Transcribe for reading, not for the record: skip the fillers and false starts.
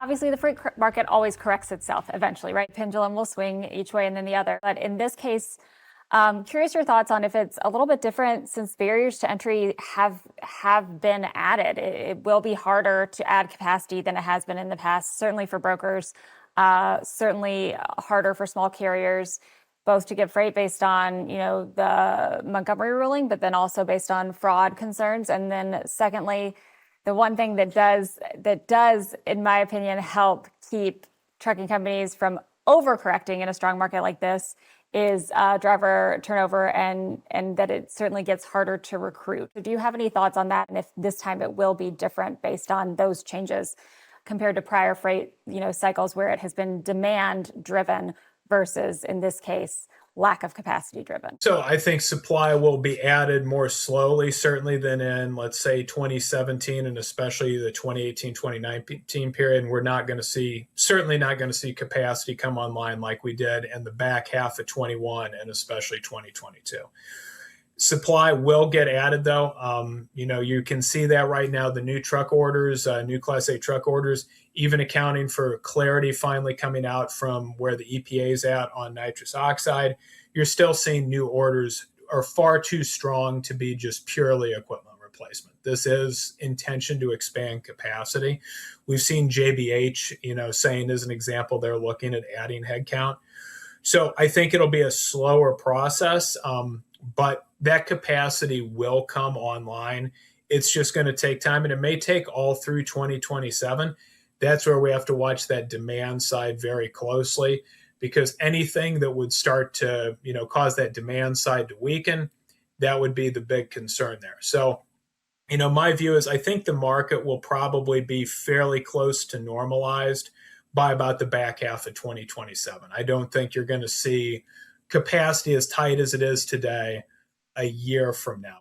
Obviously, the freight market always corrects itself eventually, right? Pendulum will swing each way and then the other. But in this case, curious your thoughts on if it's a little bit different since barriers to entry have been added. It will be harder to add capacity than it has been in the past, certainly for brokers, certainly harder for small carriers, both to get freight based on, the Montgomery ruling, but then also based on fraud concerns. And then secondly, the one thing that does, in my opinion, help keep trucking companies from overcorrecting in a strong market like this is driver turnover, and that it certainly gets harder to recruit. Do you have any thoughts on that? And if this time it will be different based on those changes compared to prior freight, cycles where it has been demand driven versus, in this case, lack of capacity driven? So I think supply will be added more slowly, certainly than in, let's say, 2017 and especially the 2018, 2019 period. And we're certainly not going to see capacity come online like we did in the back half of 21 and especially 2022. Supply will get added, though. You can see that right now, the new truck orders, new Class 8 truck orders, even accounting for clarity finally coming out from where the EPA is at on nitrous oxide, you're still seeing new orders are far too strong to be just purely equipment replacement. This is intention to expand capacity. We've seen JBH, saying as an example, they're looking at adding headcount. So I think it'll be a slower process, but that capacity will come online. It's just going to take time, and it may take all through 2027. That's where we have to watch that demand side very closely, because anything that would start to, cause that demand side to weaken, that would be the big concern there. So, my view is I think the market will probably be fairly close to normalized by about the back half of 2027. I don't think you're going to see capacity as tight as it is today a year from now.